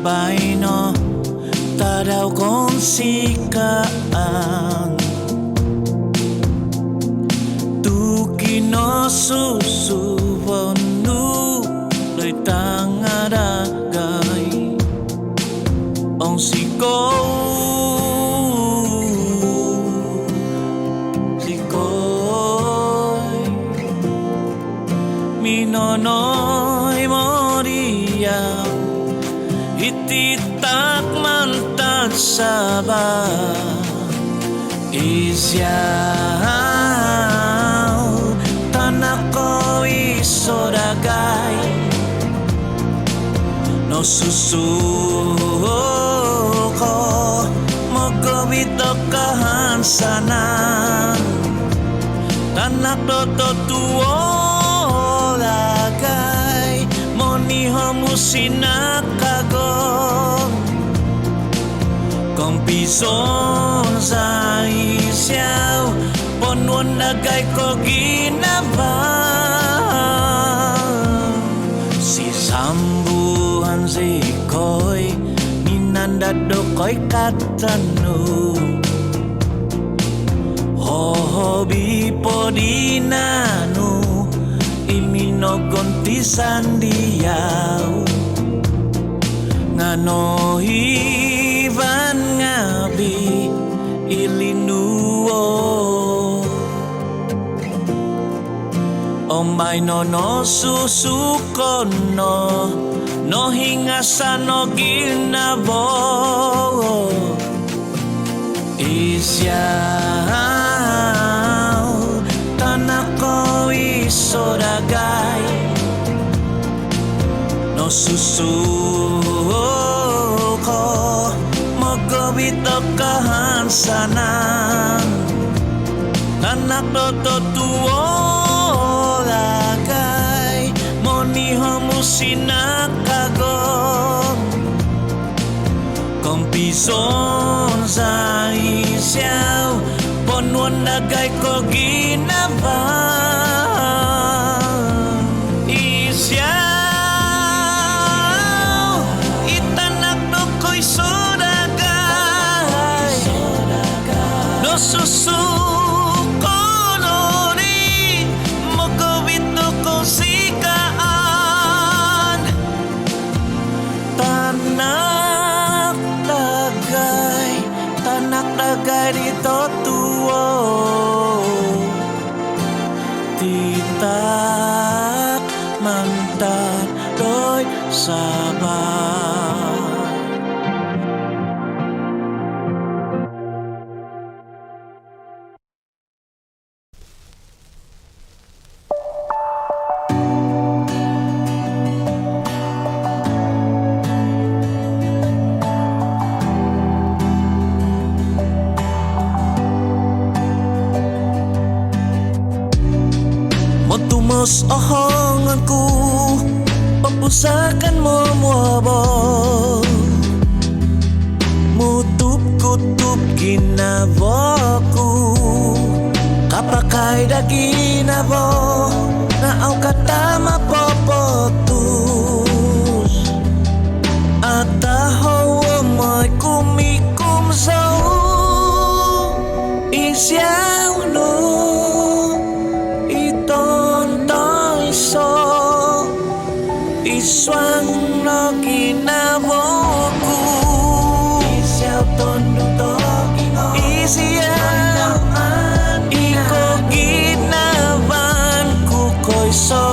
Paino tadaw kong sikaan tu kinosusubonu loy tangadagay ong sikoy minonoy moriyaw ititak mantag sabah isyaw tanak ko isodagay no susuko mogobito kahansanan tanak doto tuo lagay moniho musinakagong kompison sa isyaw ponwon nagay ko ginabang si sambuhan si koy ninandado koy katanu hobi podinanu iminogonti sandiyaw ngano hivan ngabi ilinuo omay no susukono no hingasano ginabo isyaw tanako isodagay no susuko mogobito kahansanan tanak doto tuo lagay moniho musinakagong kompison sa isyaw ponwon nagay ko ginabang isyaw itanak do ko'y sodagay no susuko no ni mogobito ko sikaan tanak dagay dito tuwo titak mantan doy sabah Tumos ohonganku papusakan mo muabog mutup-kutup ginavoku kapakay da ginavo na au kata mapopotus ataho mo'y kumikum sau isyaw no iswang no ginavoku isyaw tondo to gingo isyaw iko ginavan ku ko'y so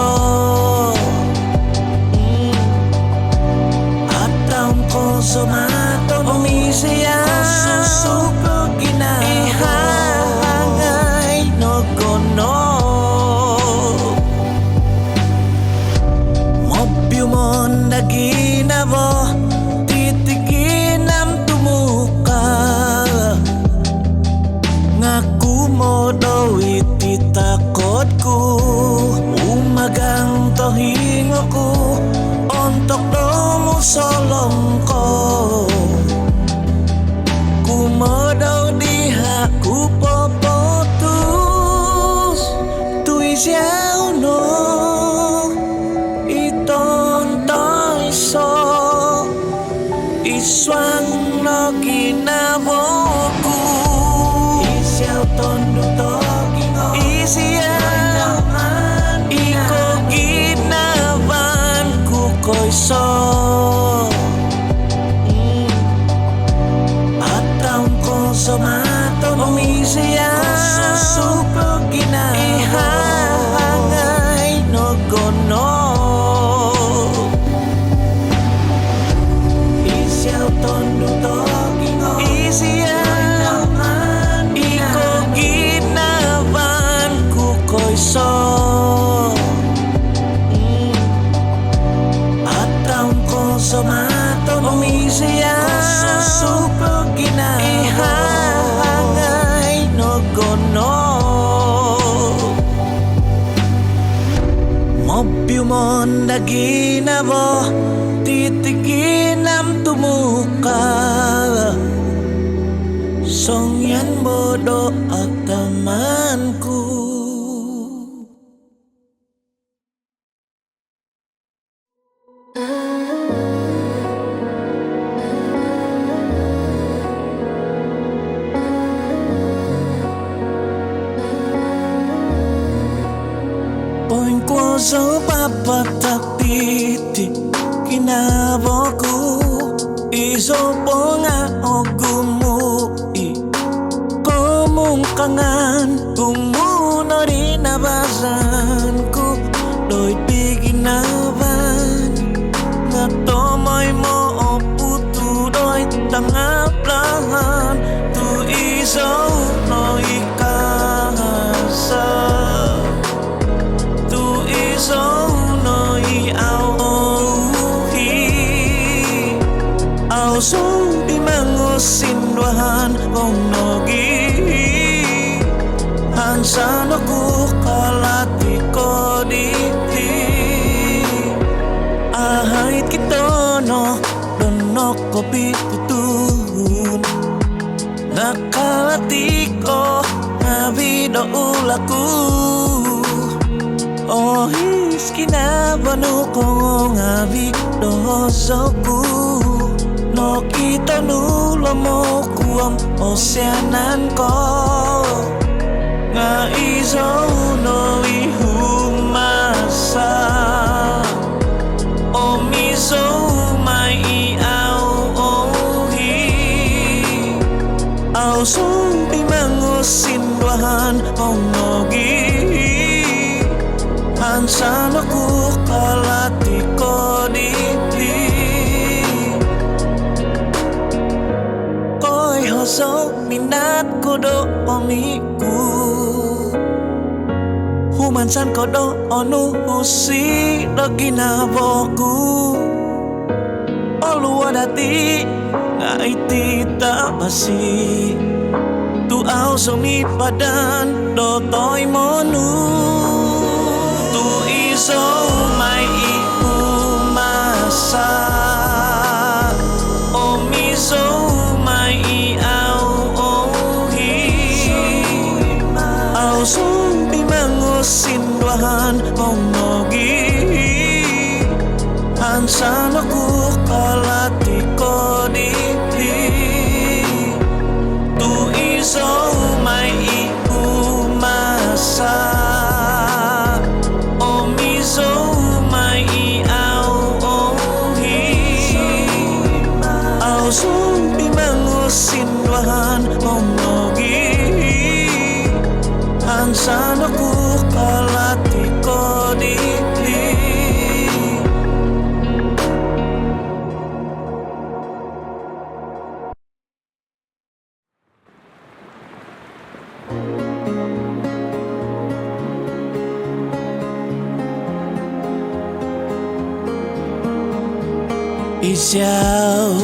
atang ko sumato umisyaw susuko ginavo ihangay no gono Monda ginavo titiginam tumuka ngaku modo iti takotku umagang tohingoku ontok domu solongko kumodo dihaku popotus tuisyaw no iswang no kinaboku isiaw tondo to gingo isiaw iko ginaban ku koiso ataw ko somato no isiaw super gina ihangay no gono isiaw tondo to gingo isiaw iko ginaban ku koiso ataw ko somato no isiaw super gina ihangay no gono Mobyumon na ginabo titiginam tumuka songyan bodo at tamanku Poin ko sa papatak titi kinaboku iso po nga o gumui komungkangan kumuno rin nabasan ko do'y piginaban nga tomoy mo o puto do'y tangaplahan tu iso no ikasa tu iso no iawi au so imangusinduhan kong nogi hansano ko kalati ko diti ahait kitono dono ko pitutun nakalati ko nabido ulaku oh iskinabanu ko ngabido soku no kita nulo mo kuam oseanan ko nga iso no ihumasa o miso mai iaw ohi au sumpi mangusinduhan o nogi hansano ku kalati ko diti koi hoso minat ko do omiku humansan ko do onu husi do ginaboku oluwa dati nga iti tapasi tu au sumipadan do toy monu tu iso mai iumasa o miso mai iau ohi au sumpi mangusinduhan mong nogi hansano ku kalati ko diti tu iso mai iumasa o miso mai iau ohi au sumpi mangusinduhan mong nogi hansano ku kalati ko diti Isiaw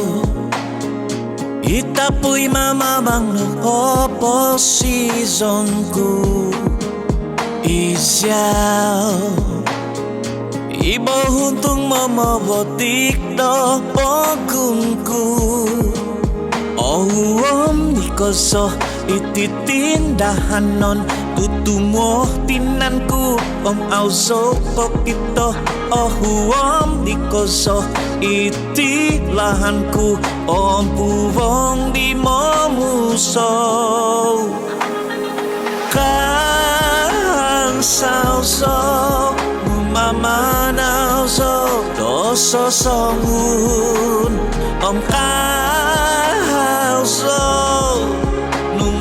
itapoy mamamang oposisyon ko Isiaw ibo huntong mamabotik do pagkunku Om nikoso ititindahanon tutumo tinanku Om auso kokito Om iko so iti lahanku ompu wong di momuso kan sao so mama nào so do so songun om kao so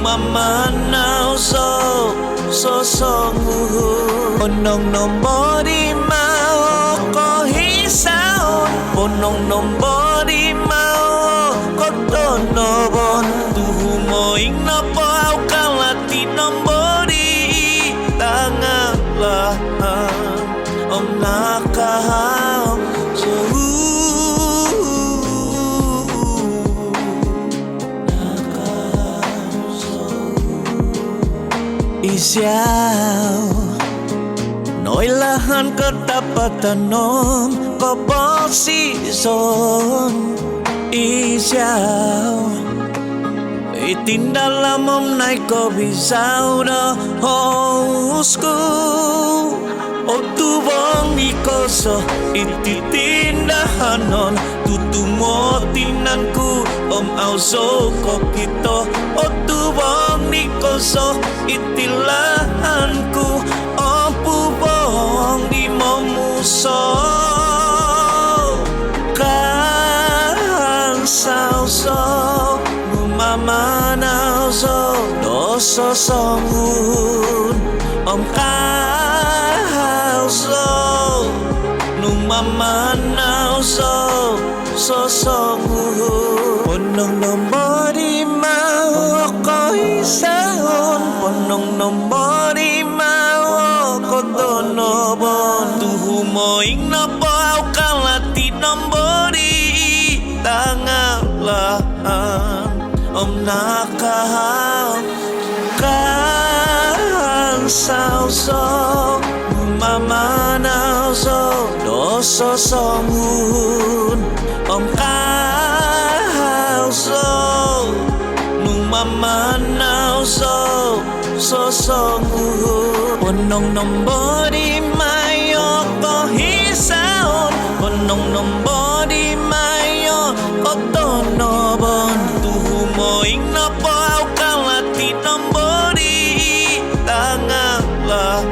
mama nào so songun ponong nombori mau ko hisao ponong nombori mau ko tonobon tuhu moing na pau kalati nombori tangalah om nakahao so Isiao Nói lahan kedapatan nom Ko bosi son Isiao Itin dalam om naik ko bisau da hosku O tu wong ikoso Iti tindahanon Tutu motinanku om auso ko kito O tu wong ikoso Itilahanku om pu wong di momuso Kan sao so Mama nào so Doso songun om kao so Nung mama nào so songun Ponong nombori mau ko isaon Ponong nombori mau ko tonobon Tuhu moing na pau kalati nombori Tangalah om nakahao kan sao so mama nào so doso songun om kao so nung mama nào so songun ponong nombori mayo ko hisaon ponong nombori mayo ko tonobon moing na pau kalati nombori tangalah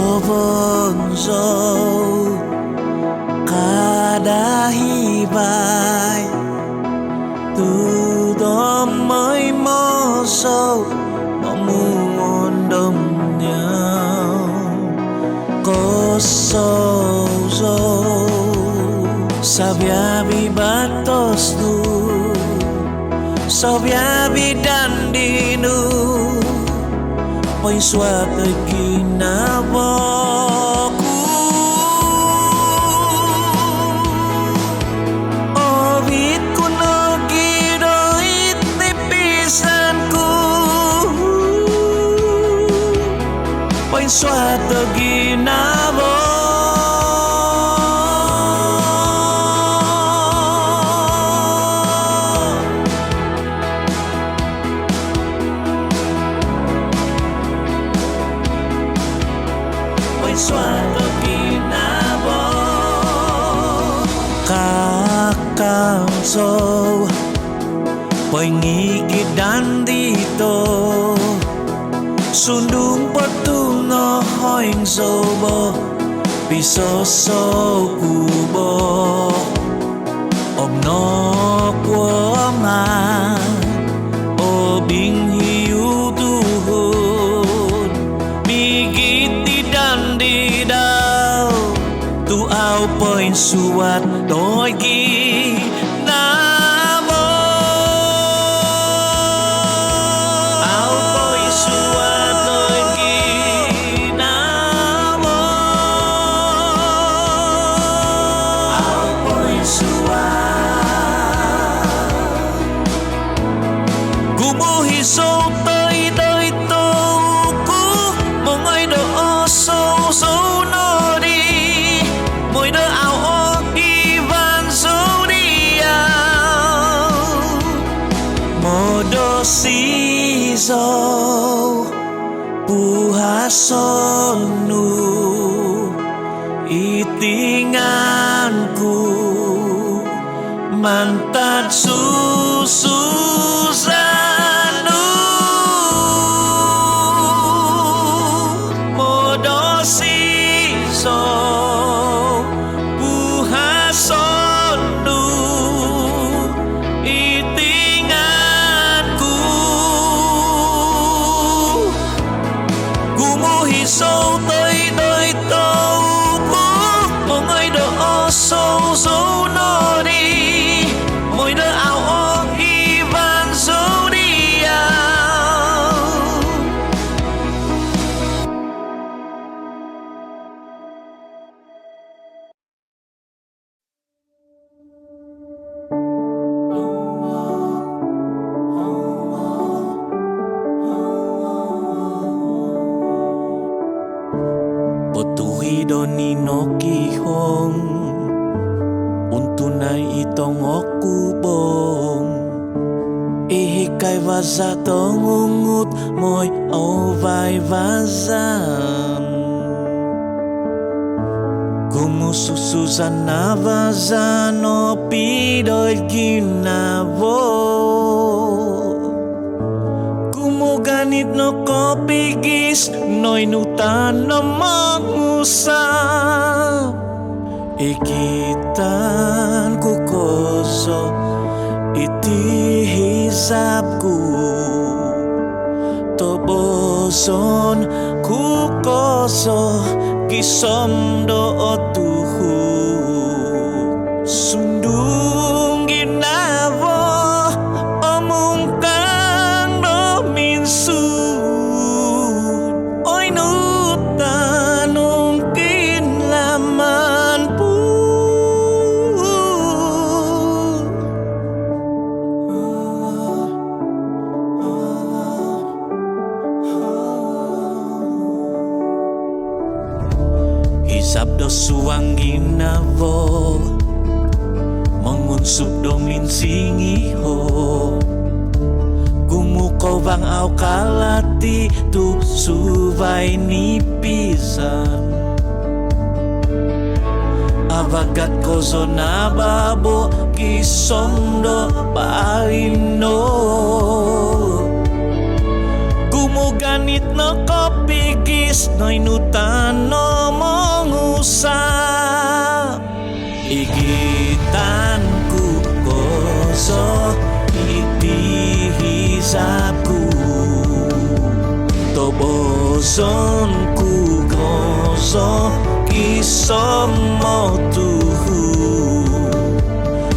Sobonzo kada hibai tu dom mai moso mamun dom nhau kosozo sabiabi batos tu sabiabi dandinu Poin suatu kinaboku Obit kuno giroit tipisanku Poin suatu kinaboku Suatu kinabo kakang so pengikit dan dito sundung petungo hoing sobo piso so kubo omno kuoma obing hiu tuhun bigiti dan didau tu au poin suat doigi namo au poin suat doigi namo au poin siso puhasonu itinganku mantan susuzanu modo siso puhasonu itinganku gumu hisau toi tau mongai do osou sou nori moi do ao ong ivan zodia Potuhi doni no kihong untunai itong okubong ihikai vaza tongungut moi ovai vazan gumususuzan na vaza no pidoi ginavo gumuganit no kopigis noi nutan no mangusap ikitan ku koso iti hisapku toboson ku koso kisom do otuhu sundung ginavo omungkang do minsud oi nutan mungkin laman pu hisap do suang ginavo mengunsup do minsingiho gumuko bang au kalati tu suvai nipisan avagat kozo na babo kisom do paino gumuganit no kopigis noi nutan no mongusap igitanku koso iti hisapku tobosonku koso kisom motuhu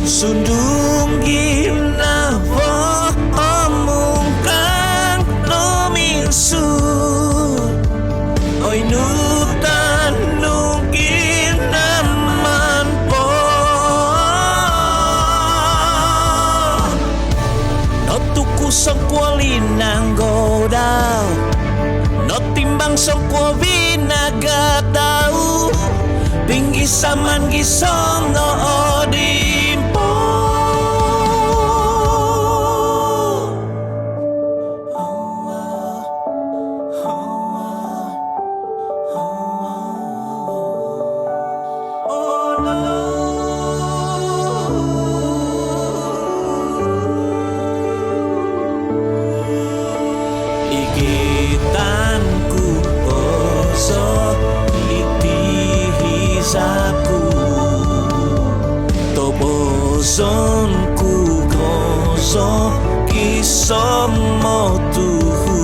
sundung ginavo omungkang no minsud oi nutan nungkin naman po no tuku sangkwa linang godaw no timbang sangkwa vinagatau tinggi saman gisom no odimpo igitanku koso iti hisapku tobosonku koso kisom motuhu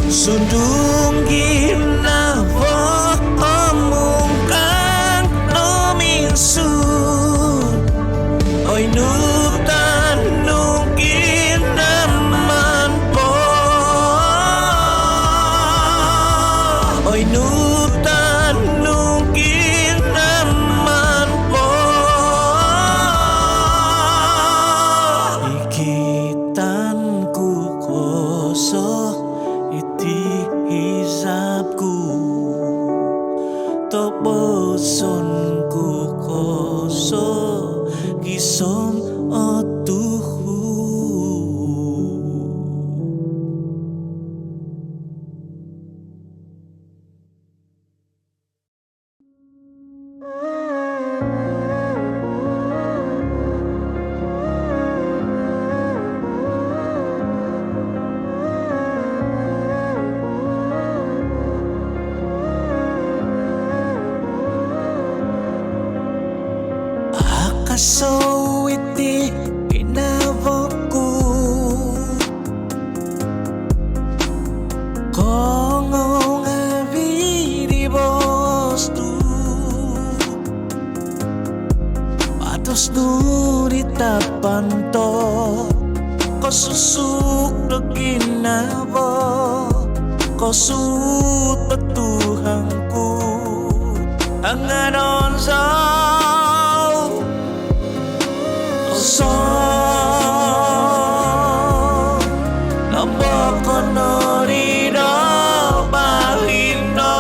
sundung ginavo omungkang no minsud oi nutan nungkin naman po oi nutan nungkin naman po ikitanku koso iti hisapku tobosonku koso kisom otuhu sawiti ginawako kung abidi bostu patos duri tapanto kosusuk na ginawa kosut patuhangku ang anon sa nambako no rino bahino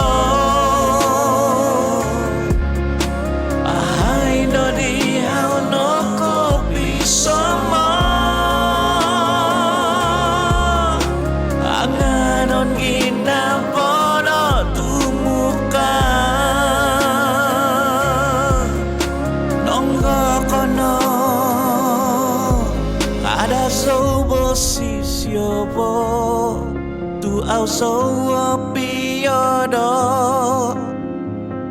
ahay no dihaw no kopi sama ang anon ginabo no tumuka nonggo kono kada sobo sisyobo tu au so piyodo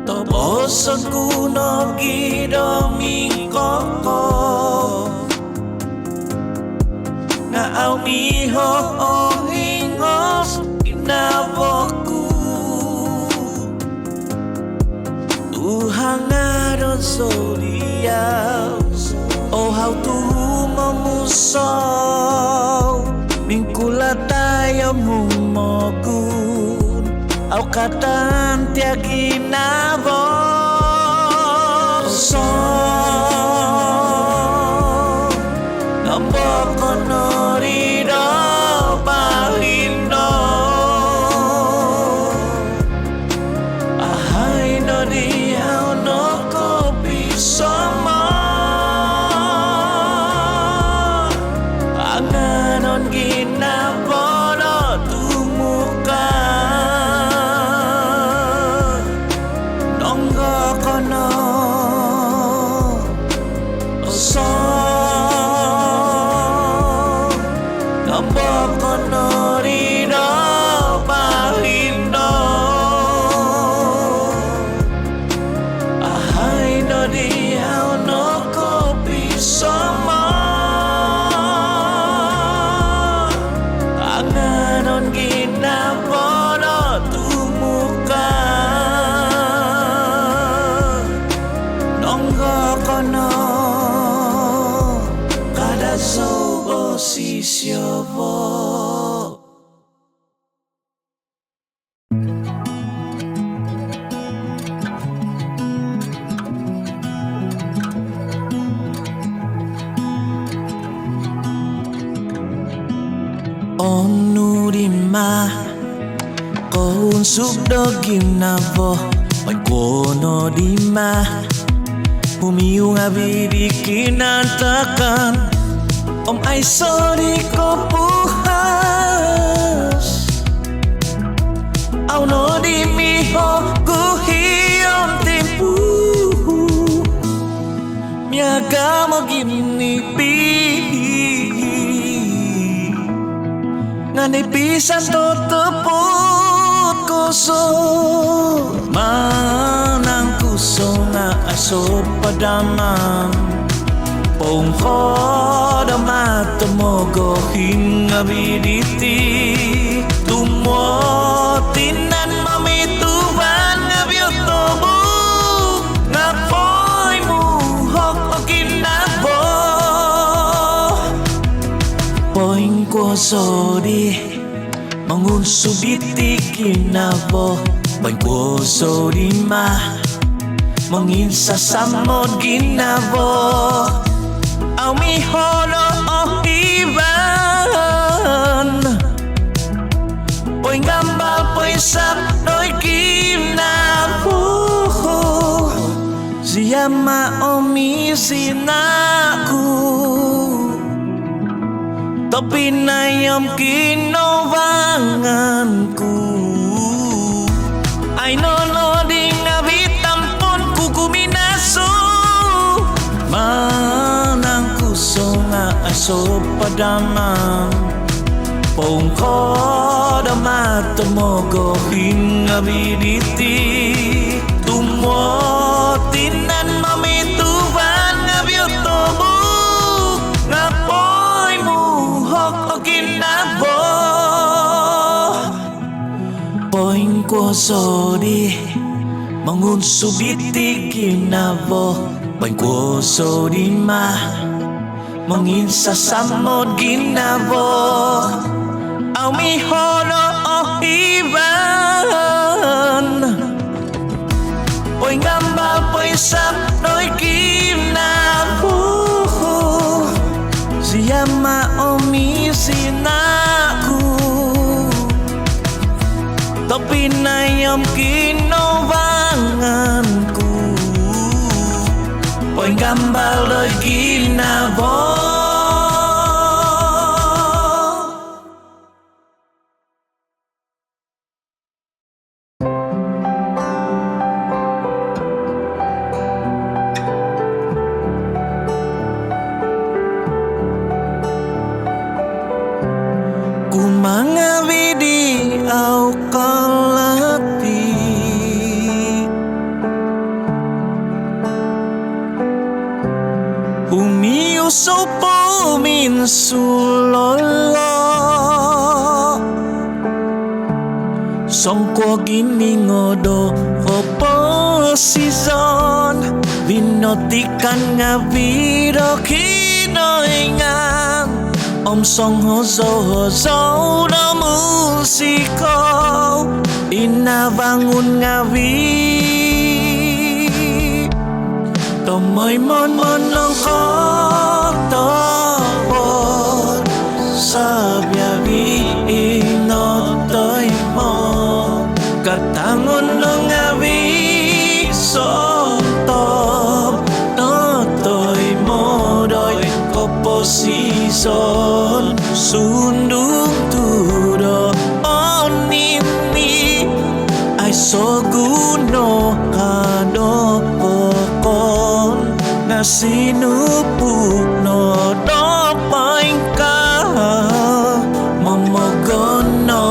toboson kuno gido mingkoko na au miho hingos ginaboku Tuhan ngaron soliaw oh how to mamusaw mingkula tayo mumogun au katan tiagi nabo so namboko no rino bahino ahay no dihaw no kopi sama anganon ginabono tumuka nonggo kono so namboko no rino bahino ahay no dihaw no kopi sama anganon ginabono tumuka nonggo kono kada sobo sisyobo onurima kohun sukdo ginabo magkono dima humiung abidi kinantakan om ay sorry ko puhas au no di miho guhiyon tempu miaga mo ginipi nganipisan to teput kuso manang kuso na aso padaman pongko dama temogo hingga biditi tumotinan mamituban ngabiotobu ngapoy muhok o kinabo poing ko sorry mangunsubiti kinabo poing ko sorry ma manginsa samod ginabo au mi holo oh iban poing gambal poing sap doi kinabo siyama omi sinaku tapi nayam kinovanganku ay no ding abitampon kukuminaso manang kuso nga aso padaman pongko dama temogo hingga biditi tumotinan mamituban ngabioto gió đi Mangun subiti ginabo Bain ko so di ma Mangin sa samod ginabo Au mi hono o iban Oi ngambal poi sap noi ginabo Siyama o mi sinaku Tapi nayam kinovanganku Poin gambal lagi nabo Ku mangabidi au kalati Umiu sopo min sulolo Songko gini ngodo opo season Vinotikan ngabiro kinoingan Om song hozo na musiko Ina bangun ngawi Tomoy mon long kotobot Sabyabi inotoy mo Katangon no ngawi sotob Notoy mo doy Posison sundung tudo onini ay soguno kado pokon na sinupukno dopain ka momogono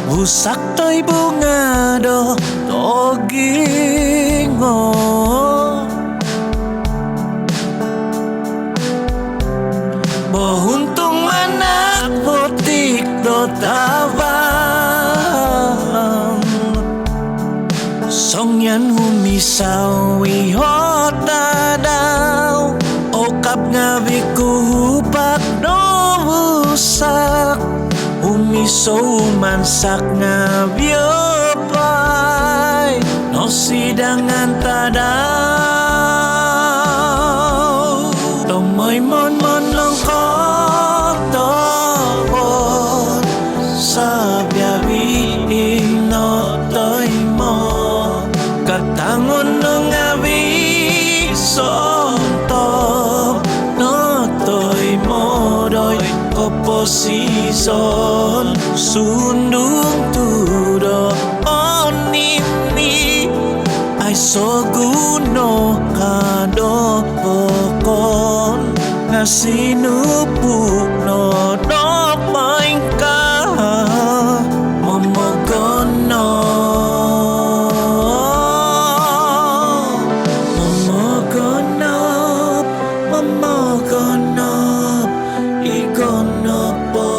busak toy bunga do togingo Bohuntung manak botik do tabang Song yan humisawi hota daw Okap ngabi kuhupak do busak Humiso mansak ngabi opay No sidangan tadaw Tomoy mon long kotobot Sabyabi inotoy mo Katangon no ngawi sontob Notoy mo doy oposison Sundung tudo onini Ay soguno kado pokon Nga sinupukno dopain ka momogono Momogonop, momogonop Igonopo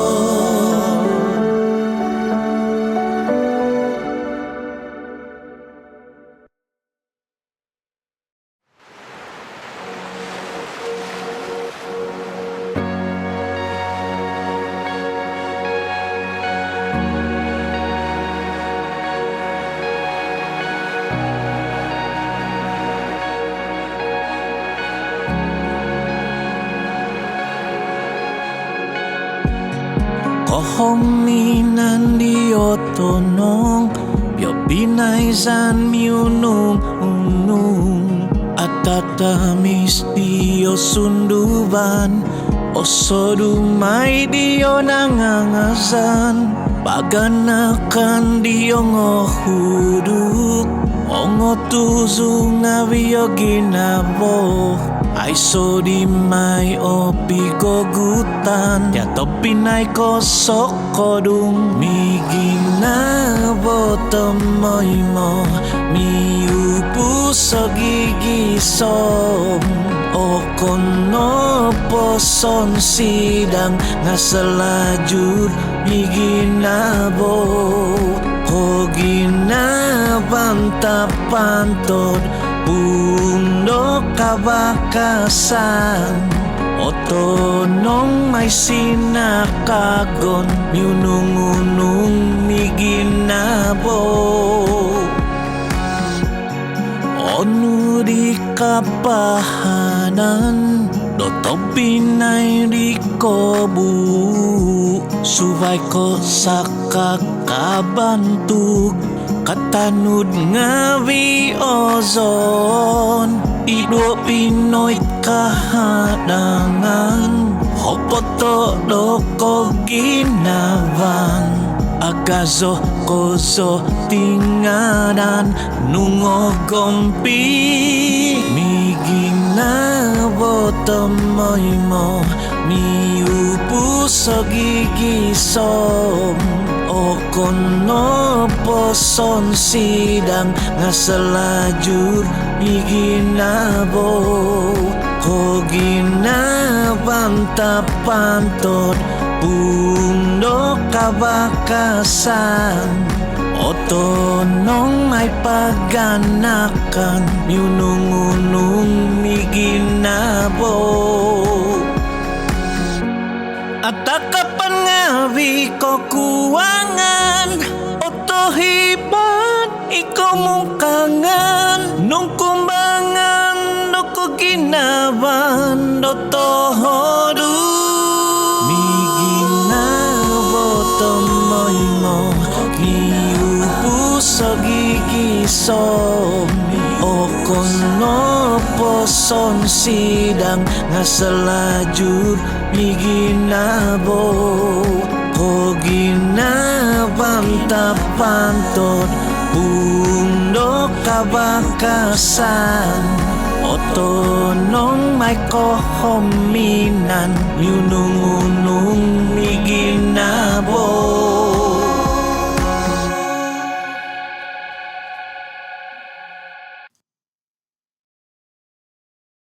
Kohong minan diotonong Pyo binaysan miunong unong At tatamis diyo sunduban Oso dumay diyo nangangasan Paganakan diyo ngohuduk Ongo tuzu ngawiyo ginabo Ay so di may opi kogutan Ya topi nay kosok kodung Mi ginabo tomoy mo Mi upu puso gigisom o kono poson sidang nga salajud miginabo o ginabantapantod pundo kabakasan otonong may sinakagon yunungunong miginabo onu di kapahanan doto pinay di ko bu subay ko sa kakabantug katanud nga ozon ido pinoy kahadangan hopoto doko ginavan agazo kozo tinganan nungogompi miginabo tomoy mo miupu so gigisom o kono poson sidang nga salajur miginabo ko ginabantapantod pundo kabakasan otonong may paganakan yunungunong miginabo at akapangawi ko kuwangan otohiban ikaw mong kangan nung kumbangan no ko ginaban do tohodu tomoy mo giupu sa gigisom o kono poson sidang nga salajud miginabo o ginabantapantod pundo kabakasan otonong may kohominan yunungun